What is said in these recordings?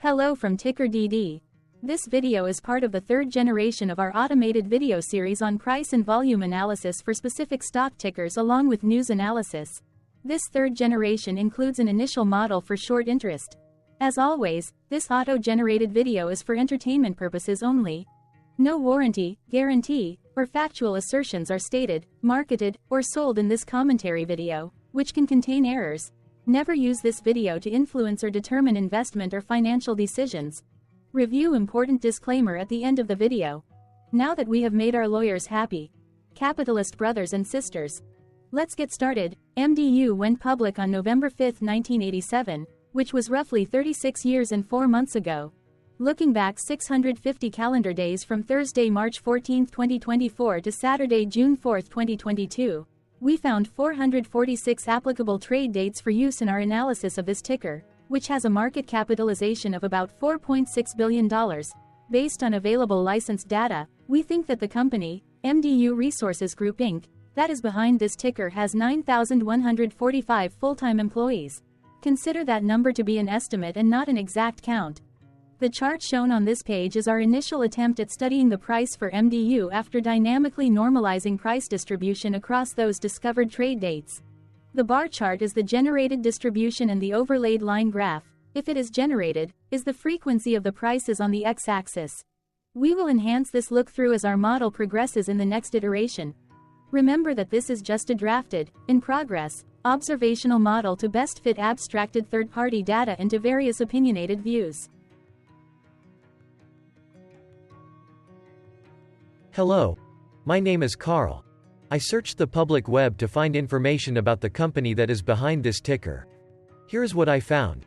Hello from TickerDD. This video is part of the third generation of our automated video series on price and volume analysis for specific stock tickers along with news analysis. This third generation includes an initial model for short interest. As always, this auto-generated video is for entertainment purposes only. No warranty, guarantee, or factual assertions are stated, marketed, or sold in this commentary video, which can contain errors. Never use this video to influence or determine investment or financial decisions. Review important disclaimer at the end of the video. Now that we have made our lawyers happy, capitalist brothers and sisters, let's get started. MDU went public on November 5, 1987, which was roughly 36 years and 4 months ago. Looking back 650 calendar days from Thursday, March 14, 2024 to Saturday, June 4, 2022, we found 446 applicable trade dates for use in our analysis of this ticker, which has a market capitalization of about $4.6 billion. Based on available licensed data, we think that the company, MDU Resources Group Inc., that is behind this ticker has 9,145 full-time employees. Consider that number to be an estimate and not an exact count. The chart shown on this page is our initial attempt at studying the price for MDU after dynamically normalizing price distribution across those discovered trade dates. The bar chart is the generated distribution and the overlaid line graph, if it is generated, is the frequency of the prices on the x-axis. We will enhance this look-through as our model progresses in the next iteration. Remember that this is just a drafted, in progress, observational model to best fit abstracted third-party data into various opinionated views. Hello. My name is Carl. I searched the public web to find information about the company that is behind this ticker. Here's what I found.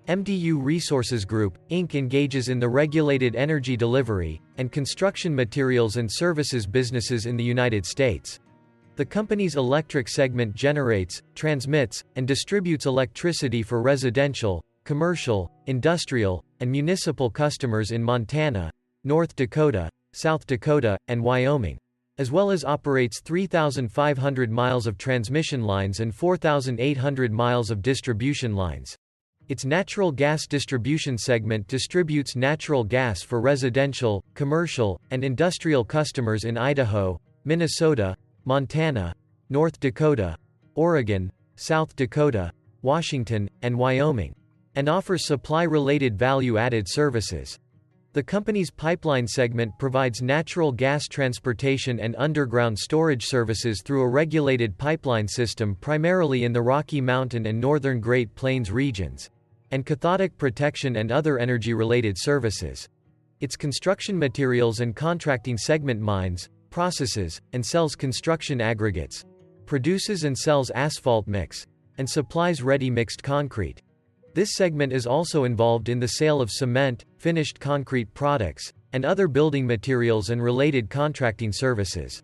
MDU Resources Group, Inc. engages in the regulated energy delivery and construction materials and services businesses in the United States. The company's electric segment generates, transmits, and distributes electricity for residential, commercial, industrial, and municipal customers in Montana, North Dakota, South Dakota, and Wyoming, as well as operates 3,500 miles of transmission lines and 4,800 miles of distribution lines. Its natural gas distribution segment distributes natural gas for residential, commercial, and industrial customers in Idaho, Minnesota, Montana, North Dakota, Oregon, South Dakota, Washington, and Wyoming, and offers supply-related value-added services. The company's pipeline segment provides natural gas transportation and underground storage services through a regulated pipeline system primarily in the Rocky Mountain and Northern Great Plains regions, and cathodic protection and other energy-related services. Its construction materials and contracting segment mines, processes, and sells construction aggregates, produces and sells asphalt mix, and supplies ready-mixed concrete. This segment is also involved in the sale of cement, finished concrete products, and other building materials and related contracting services.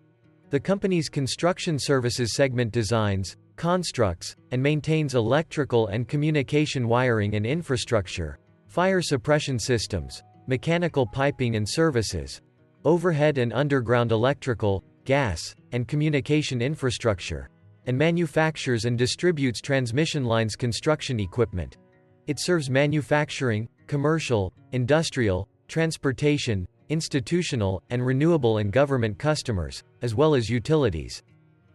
The company's construction services segment designs, constructs, and maintains electrical and communication wiring and infrastructure, fire suppression systems, mechanical piping and services, overhead and underground electrical, gas, and communication infrastructure, and manufactures and distributes transmission lines construction equipment. It serves manufacturing, commercial, industrial, transportation, institutional, and renewable and government customers, as well as utilities.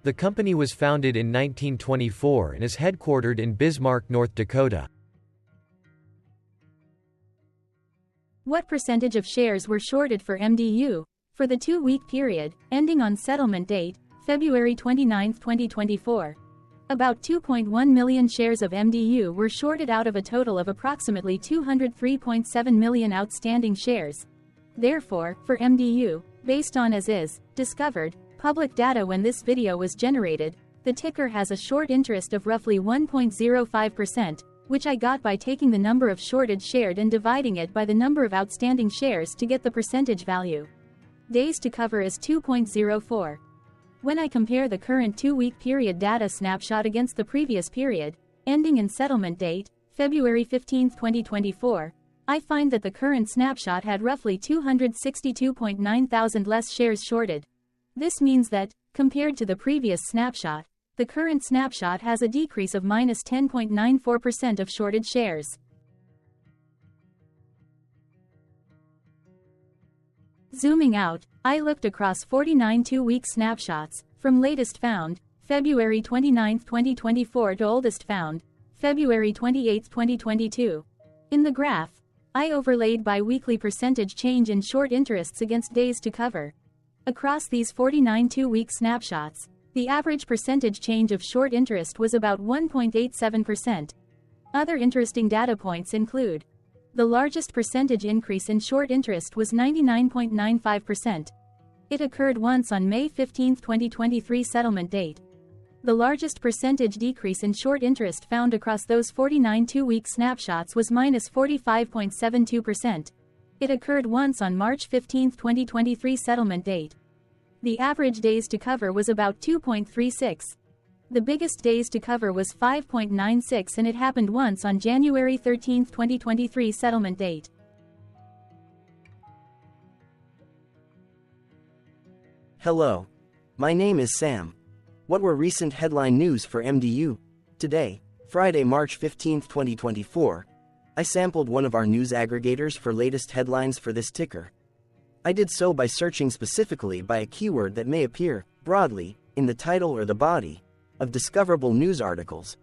The company was founded in 1924 and is headquartered in Bismarck, North Dakota. What percentage of shares were shorted for MDU? For the 2-week period, ending on settlement date, February 29, 2024. About 2.1 million shares of MDU were shorted out of a total of approximately 203.7 million outstanding shares. Therefore, for MDU, based on as is, discovered, public data when this video was generated, the ticker has a short interest of roughly 1.05%, which I got by taking the number of shorted shared and dividing it by the number of outstanding shares to get the percentage value. Days to cover is 2.04. When I compare the current 2-week period data snapshot against the previous period, ending in settlement date, February 15, 2024, I find that the current snapshot had roughly 262.9 thousand less shares shorted. This means that, compared to the previous snapshot, the current snapshot has a decrease of -10.94% of shorted shares. Zooming out, I looked across 49 two-week snapshots, from latest found, February 29, 2024 to oldest found, February 28, 2022. In the graph, I overlaid bi-weekly percentage change in short interests against days to cover. Across these 49 two-week snapshots, the average percentage change of short interest was about 1.87%. Other interesting data points include: the largest percentage increase in short interest was 99.95%. It occurred once on May 15, 2023 settlement date. The largest percentage decrease in short interest found across those 49 two-week snapshots was -45.72%. It occurred once on March 15, 2023 settlement date. The average days to cover was about 2.36. The biggest days to cover was 5.96, and it happened once on January 13, 2023 settlement date. Hello. My name is Sam. What were recent headline news for MDU? Today, Friday, March 15, 2024, I sampled one of our news aggregators for latest headlines for this ticker. I did so by searching specifically by a keyword that may appear, broadly, in the title or the body of discoverable news articles.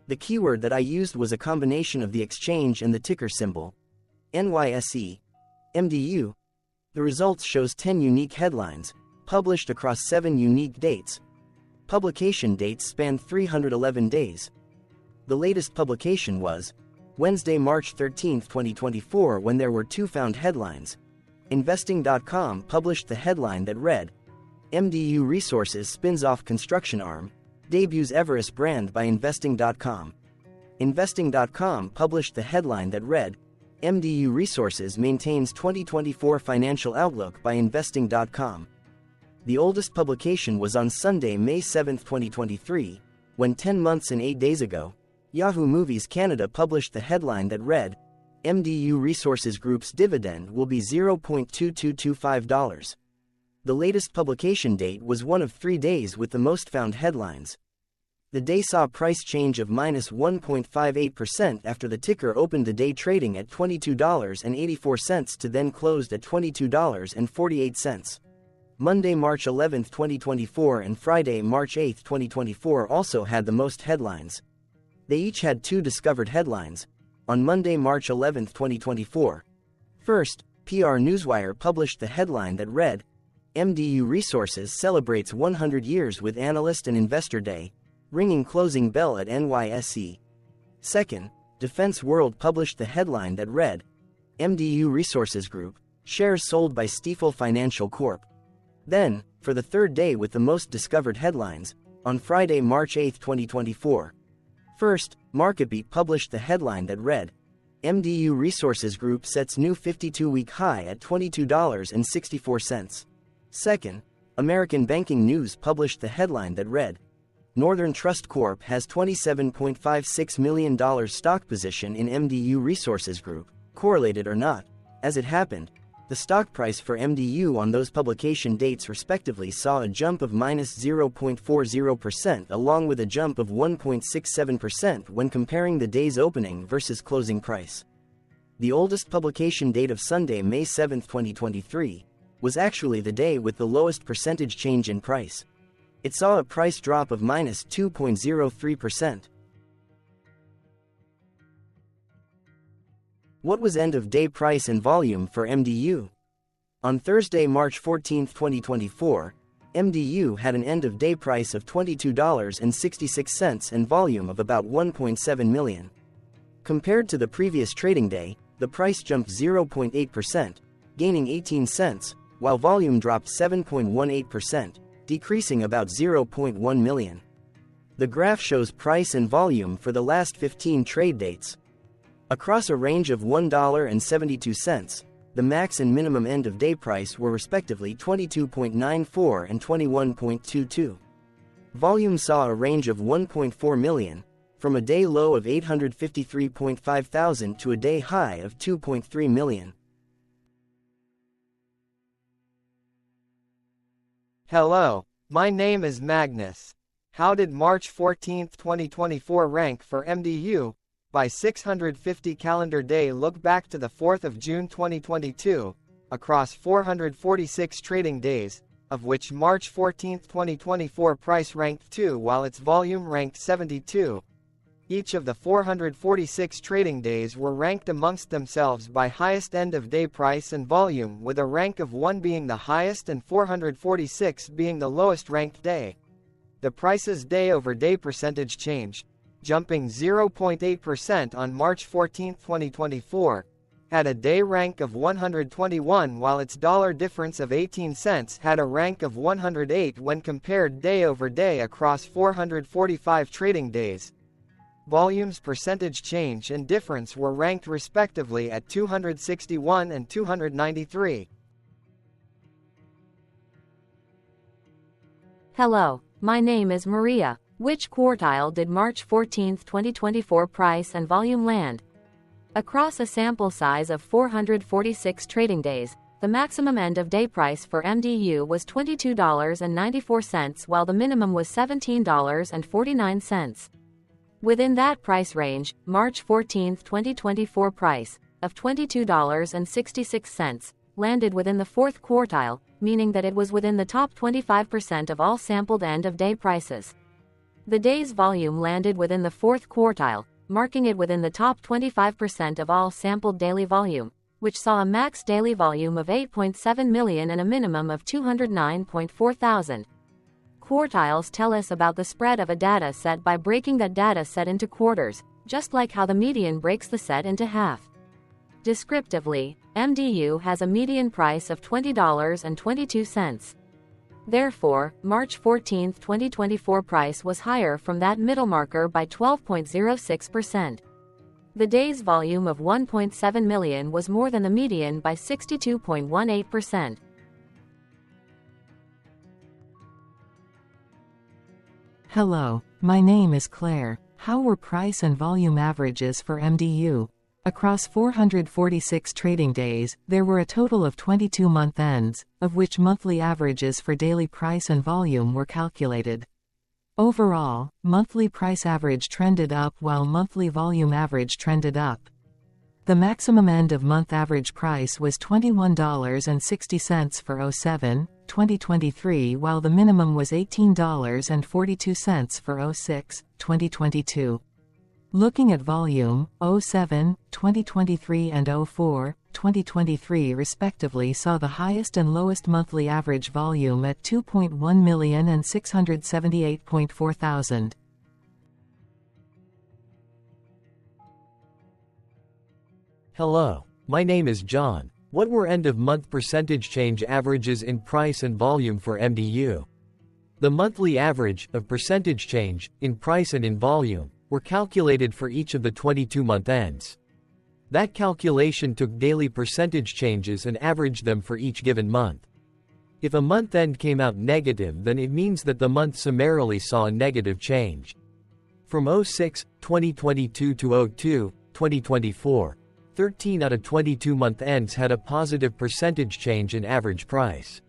The keyword that I used was a combination of the exchange and the ticker symbol, NYSE, MDU. The results shows 10 unique headlines, published across 7 unique dates. Publication dates spanned 311 days. The latest publication was Wednesday, March 13, 2024, when there were 2 found headlines. Investing.com published the headline that read, MDU Resources spins off construction arm, debuts Everest brand by Investing.com. Investing.com published the headline that read, MDU Resources maintains 2024 financial outlook by Investing.com. The oldest publication was on Sunday, May 7, 2023, when 10 months and 8 days ago, Yahoo Movies Canada published the headline that read, MDU Resources Group's dividend will be $0.2225. The latest publication date was one of 3 days with the most found headlines. The day saw price change of -1.58% after the ticker opened the day trading at $22.84 to then closed at $22.48. Monday, March 11, 2024 and Friday, March 8, 2024 also had the most headlines. They each had 2 discovered headlines. On Monday, March 11, 2024. First, PR Newswire published the headline that read, MDU Resources celebrates 100 years with Analyst and Investor Day, ringing closing bell at NYSE. Second, Defense World published the headline that read, MDU Resources Group, shares sold by Stifel Financial Corp. Then, for the third day with the most discovered headlines, on Friday, March 8, 2024. First, MarketBeat published the headline that read, MDU Resources Group sets new 52-week high at $22.64. Second, American Banking News published the headline that read, Northern Trust Corp has $27.56 million stock position in MDU Resources Group, correlated or not. As it happened, the stock price for MDU on those publication dates respectively saw a jump of -0.40% along with a jump of 1.67% when comparing the day's opening versus closing price. The oldest publication date of Sunday, May 7, 2023, was actually the day with the lowest percentage change in price. It saw a price drop of -2.03%. What was end-of-day price and volume for MDU? On Thursday, March 14, 2024, MDU had an end-of-day price of $22.66 and volume of about 1.7 million. Compared to the previous trading day, the price jumped 0.8%, gaining 18 cents, while volume dropped 7.18%, decreasing about 0.1 million. The graph shows price and volume for the last 15 trade dates. Across a range of $1.72, the max and minimum end-of-day price were respectively 22.94 and 21.22. Volume saw a range of 1.4 million, from a day low of 853.5 thousand to a day high of 2.3 million. Hello, my name is Magnus. How did March 14, 2024 rank for MDU? By 650 calendar day look back to the 4th of June 2022, across 446 trading days, of which March 14, 2024 price ranked 2 while its volume ranked 72. Each of the 446 trading days were ranked amongst themselves by highest end-of-day price and volume, with a rank of 1 being the highest and 446 being the lowest ranked day. The price's day-over-day percentage change, jumping 0.8% on March 14, 2024, had a day rank of 121 while its dollar difference of 18 cents had a rank of 108 when compared day over day across 445 trading days. Volume's percentage change and difference were ranked respectively at 261 and 293. Hello, my name is Maria. Which quartile did March 14, 2024 price and volume land? Across a sample size of 446 trading days, the maximum end-of-day price for MDU was $22.94 while the minimum was $17.49. Within that price range, March 14, 2024 price, of $22.66, landed within the fourth quartile, meaning that it was within the top 25% of all sampled end-of-day prices. The day's volume landed within the fourth quartile, marking it within the top 25% of all sampled daily volume, which saw a max daily volume of 8.7 million and a minimum of 209.4 thousand. Quartiles tell us about the spread of a data set by breaking that data set into quarters, just like how the median breaks the set into half. Descriptively, MDU has a median price of $20.22. Therefore, March 14, 2024 price was higher from that middle marker by 12.06%. The day's volume of 1.7 million was more than the median by 62.18%. Hello, my name is Claire. How were price and volume averages for MDU? Across 446 trading days, there were a total of 22 month ends, of which monthly averages for daily price and volume were calculated. Overall, monthly price average trended up while monthly volume average trended up. The maximum end-of-month average price was $21.60 for 07/2023 while the minimum was $18.42 for 06/2022. Looking at volume, 07/2023 and 04/2023 respectively saw the highest and lowest monthly average volume at 2.1 million and 678.4 thousand. Hello, my name is John. What were end-of-month percentage change averages in price and volume for MDU? The monthly average of percentage change in price and in volume were calculated for each of the 22 month ends. That calculation took daily percentage changes and averaged them for each given month. If a month end came out negative, then it means that the month summarily saw a negative change. From 06/2022 to 02/2024, 13 out of 22 month ends had a positive percentage change in average price.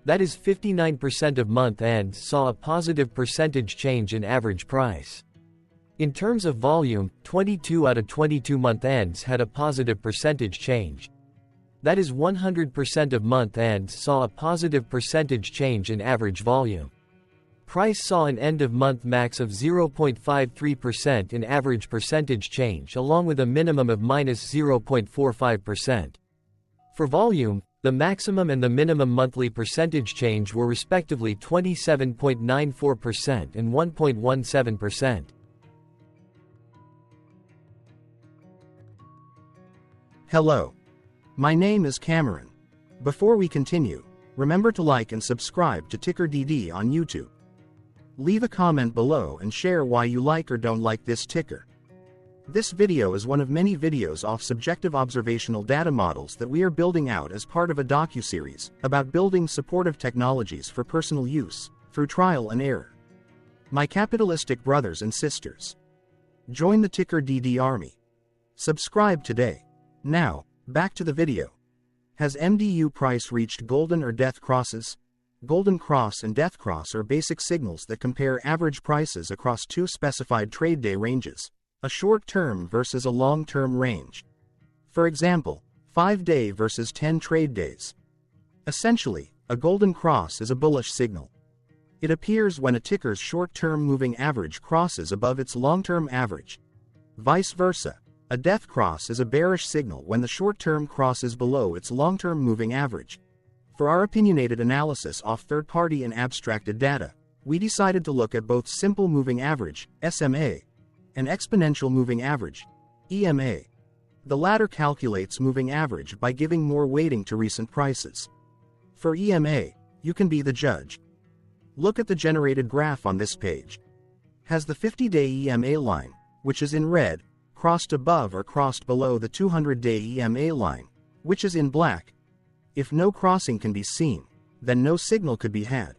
That is 59% of month ends saw a positive percentage change in average price. In terms of volume, 22 out of 22 month ends had a positive percentage change. That is 100% of month ends saw a positive percentage change in average volume. Price saw an end-of-month max of 0.53% in average percentage change along with a minimum of minus 0.45%. For volume, the maximum and the minimum monthly percentage change were respectively 27.94% and 1.17%. Hello. My name is Cameron. Before we continue, remember to like and subscribe to TickerDD on YouTube. Leave a comment below and share why you like or don't like this ticker. This video is one of many videos off subjective observational data models that we are building out as part of a docuseries about building supportive technologies for personal use, through trial and error. My capitalistic brothers and sisters, join the TickerDD army. Subscribe today. Now, back to the video. Has MDU price reached golden or death crosses? Golden cross and death cross are basic signals that compare average prices across two specified trade day ranges, a short-term versus a long-term range. For example, 5-day versus 10 trade days. Essentially, a golden cross is a bullish signal. It appears when a ticker's short-term moving average crosses above its long-term average. Vice versa, a death cross is a bearish signal when the short-term crosses below its long-term moving average. For our opinionated analysis off third-party and abstracted data, we decided to look at both simple moving average, SMA, and exponential moving average, EMA. The latter calculates moving average by giving more weighting to recent prices. For EMA, you can be the judge. Look at the generated graph on this page. Has the 50-day EMA line, which is in red, crossed above or crossed below the 200-day EMA line, which is in black? If no crossing can be seen, then no signal could be had.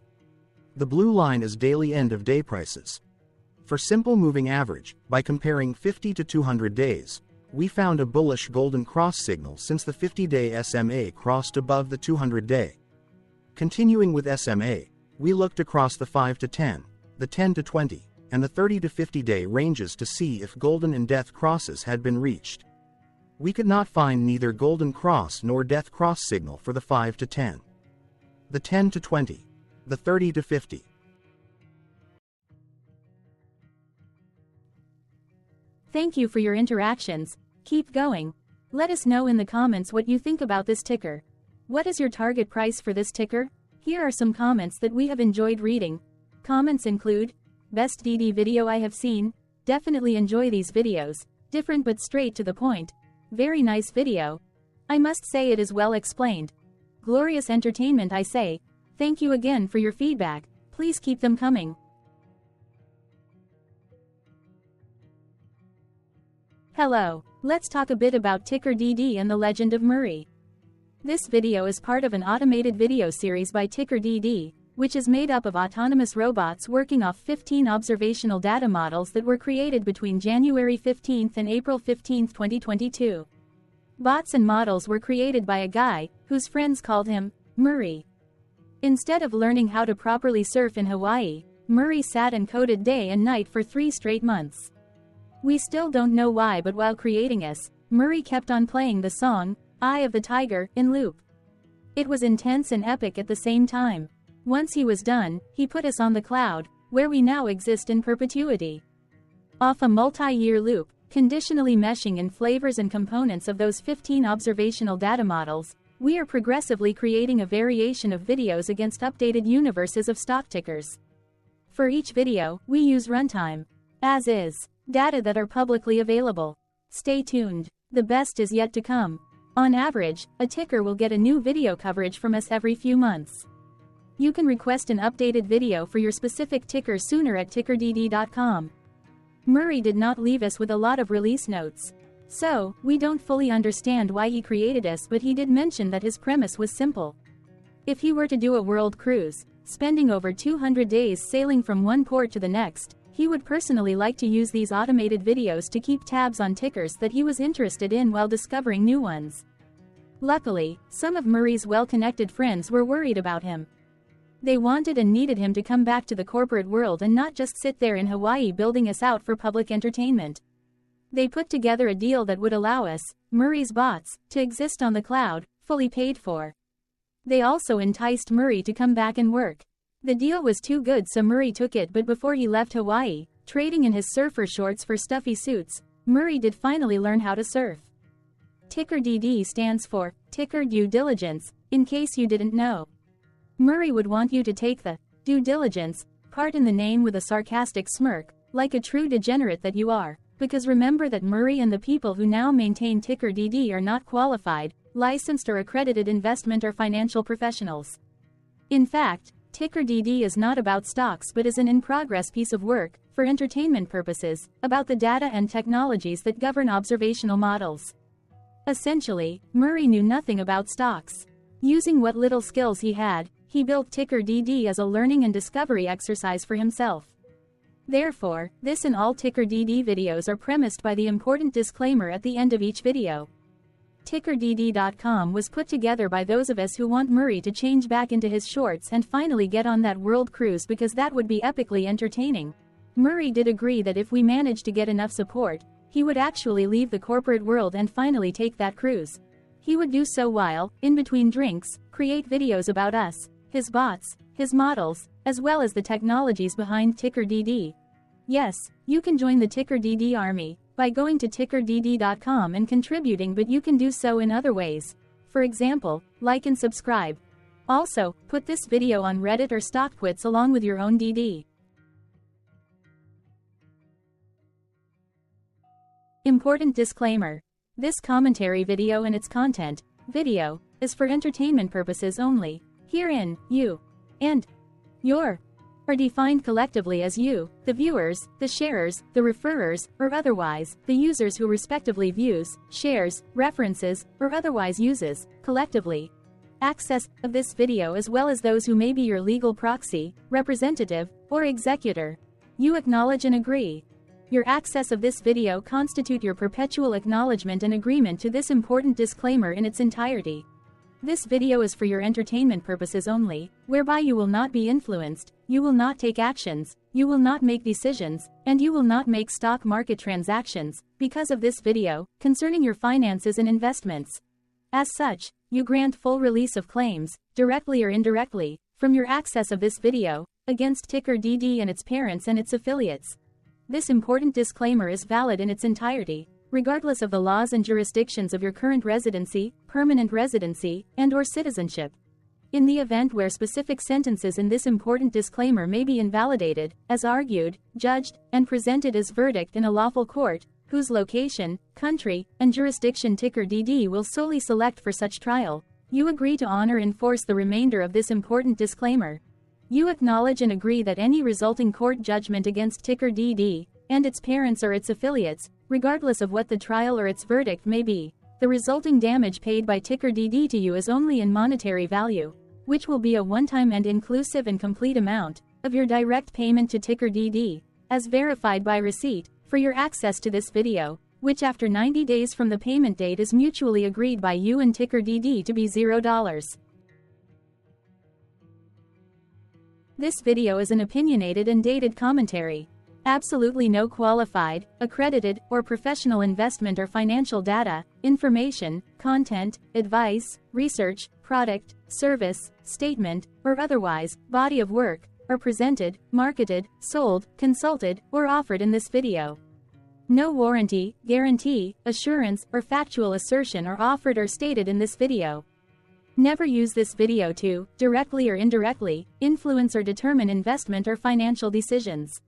The blue line is daily end-of-day prices. For simple moving average, by comparing 50 to 200 days, we found a bullish golden cross signal since the 50-day SMA crossed above the 200-day. Continuing with SMA, we looked across the 5 to 10, the 10 to 20, and the 30 to 50-day ranges to see if golden and death crosses had been reached. We could not find neither golden cross nor death cross signal for the 5 to 10, the 10 to 20, the 30 to 50. Thank you for your interactions. Keep going. Let us know in the comments what you think about this ticker. What is your target price for this ticker? Here are some comments that we have enjoyed reading. Comments include, best DD video I have seen, definitely enjoy these videos, different but straight to the point. Very nice video. I must say it is well explained. Glorious entertainment I say. Thank you again for your feedback, please keep them coming. Hello, let's talk a bit about TickerDD and the legend of Murray. This video is part of an automated video series by TickerDD, which is made up of autonomous robots working off 15 observational data models that were created between January 15 and April 15, 2022. Bots and models were created by a guy, whose friends called him Murray. Instead of learning how to properly surf in Hawaii, Murray sat and coded day and night for 3 straight months. We still don't know why, but while creating us, Murray kept on playing the song, Eye of the Tiger, in loop. It was intense and epic at the same time. Once he was done, he put us on the cloud, where we now exist in perpetuity. Off a multi-year loop, conditionally meshing in flavors and components of those 15 observational data models, we are progressively creating a variation of videos against updated universes of stock tickers. For each video, we use runtime, as is, data that are publicly available. Stay tuned, the best is yet to come. On average, a ticker will get a new video coverage from us every few months. You can request an updated video for your specific ticker sooner at TickerDD.com. Murray did not leave us with a lot of release notes. So, we don't fully understand why he created us, but he did mention that his premise was simple. If he were to do a world cruise, spending over 200 days sailing from one port to the next, he would personally like to use these automated videos to keep tabs on tickers that he was interested in while discovering new ones. Luckily, some of Murray's well-connected friends were worried about him. They wanted and needed him to come back to the corporate world and not just sit there in Hawaii building us out for public entertainment. They put together a deal that would allow us, Murray's bots, to exist on the cloud, fully paid for. They also enticed Murray to come back and work. The deal was too good, so Murray took it, but before he left Hawaii, trading in his surfer shorts for stuffy suits, Murray did finally learn how to surf. TickerDD stands for Ticker Due Diligence, in case you didn't know. Murray would want you to take the due diligence part in the name with a sarcastic smirk, like a true degenerate that you are, because remember that Murray and the people who now maintain TickerDD are not qualified, licensed or accredited investment or financial professionals. In fact, TickerDD is not about stocks but is an in-progress piece of work, for entertainment purposes, about the data and technologies that govern observational models. Essentially, Murray knew nothing about stocks. Using what little skills he had, he built TickerDD as a learning and discovery exercise for himself. Therefore, this and all TickerDD videos are premised by the important disclaimer at the end of each video. TickerDD.com was put together by those of us who want Murray to change back into his shorts and finally get on that world cruise, because that would be epically entertaining. Murray did agree that if we managed to get enough support, he would actually leave the corporate world and finally take that cruise. He would do so while, in between drinks, create videos about us, his bots, his models, as well as the technologies behind TickerDD. Yes, you can join the TickerDD army by going to TickerDD.com and contributing, but you can do so in other ways. For example, like and subscribe. Also, put this video on Reddit or StockTwits along with your own DD. Important disclaimer. This commentary video and its content, video, is for entertainment purposes only. Herein, you and your are defined collectively as you, the viewers, the sharers, the referrers, or otherwise, the users who respectively views, shares, references, or otherwise uses, collectively, access of this video as well as those who may be your legal proxy, representative, or executor. You acknowledge and agree. Your access of this video constitute your perpetual acknowledgement and agreement to this important disclaimer in its entirety. This video is for your entertainment purposes only, whereby you will not be influenced, you will not take actions, you will not make decisions, and you will not make stock market transactions, because of this video, concerning your finances and investments. As such, you grant full release of claims, directly or indirectly, from your access of this video, against TickerDD and its parents and its affiliates. This important disclaimer is valid in its entirety, regardless of the laws and jurisdictions of your current residency, permanent residency, and/or citizenship. In the event where specific sentences in this important disclaimer may be invalidated, as argued, judged, and presented as verdict in a lawful court, whose location, country, and jurisdiction TickerDD will solely select for such trial, you agree to honor and enforce the remainder of this important disclaimer. You acknowledge and agree that any resulting court judgment against TickerDD and its parents or its affiliates, regardless of what the trial or its verdict may be, the resulting damage paid by TickerDD to you is only in monetary value, which will be a one-time and inclusive and complete amount of your direct payment to TickerDD, as verified by receipt, for your access to this video, which after 90 days from the payment date is mutually agreed by you and TickerDD to be $0. This video is an opinionated and dated commentary. Absolutely no qualified, accredited, or professional investment or financial data, information, content, advice, research, product, service, statement, or otherwise, body of work, are presented, marketed, sold, consulted, or offered in this video. No warranty, guarantee, assurance, or factual assertion are offered or stated in this video. Never use this video to, directly or indirectly, influence or determine investment or financial decisions.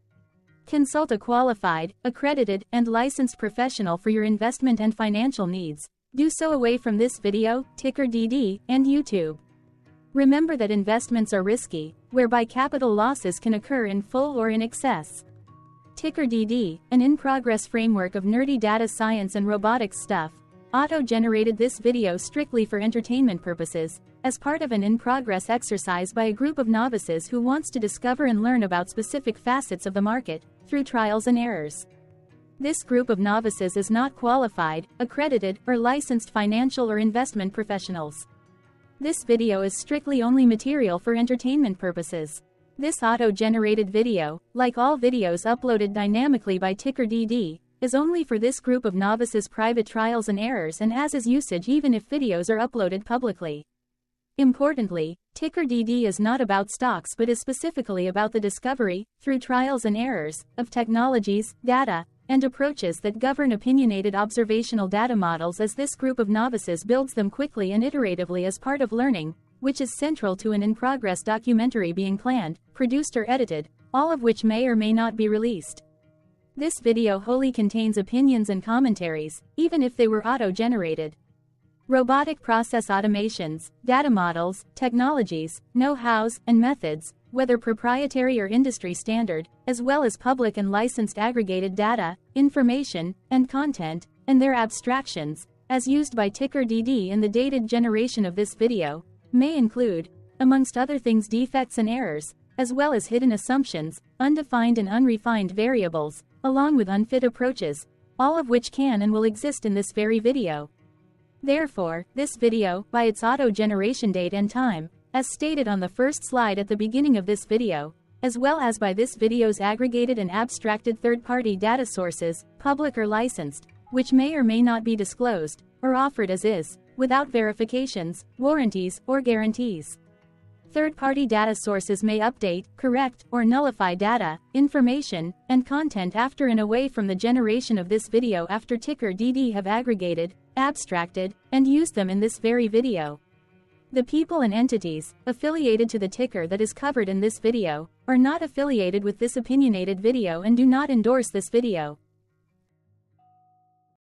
Consult a qualified, accredited, and licensed professional for your investment and financial needs. Do so away from this video, TickerDD, and YouTube. Remember that investments are risky, whereby capital losses can occur in full or in excess. TickerDD, an in-progress framework of nerdy data science and robotics stuff, auto-generated this video strictly for entertainment purposes, as part of an in-progress exercise by a group of novices who wants to discover and learn about specific facets of the market, through trials and errors. This group of novices is not qualified, accredited, or licensed financial or investment professionals. This video is strictly only material for entertainment purposes. This auto-generated video, like all videos uploaded dynamically by TickerDD, is only for this group of novices' private trials and errors and as is usage even if videos are uploaded publicly. Importantly, TickerDD is not about stocks but is specifically about the discovery, through trials and errors, of technologies, data, and approaches that govern opinionated observational data models as this group of novices builds them quickly and iteratively as part of learning, which is central to an in-progress documentary being planned, produced or edited, all of which may or may not be released. This video wholly contains opinions and commentaries, even if they were auto-generated. Robotic process automations, data models, technologies, know-hows, and methods, whether proprietary or industry standard, as well as public and licensed aggregated data, information, and content, and their abstractions, as used by TickerDD in the dated generation of this video, may include, amongst other things, defects and errors, as well as hidden assumptions, undefined and unrefined variables, along with unfit approaches, all of which can and will exist in this very video. Therefore, this video, by its auto-generation date and time, as stated on the first slide at the beginning of this video, as well as by this video's aggregated and abstracted third-party data sources, public or licensed, which may or may not be disclosed, or offered as is, without verifications, warranties, or guarantees. Third-party data sources may update, correct, or nullify data, information, and content after and away from the generation of this video after TickerDD have aggregated, abstracted, and used them in this very video. The people and entities affiliated to the ticker that is covered in this video are not affiliated with this opinionated video and do not endorse this video.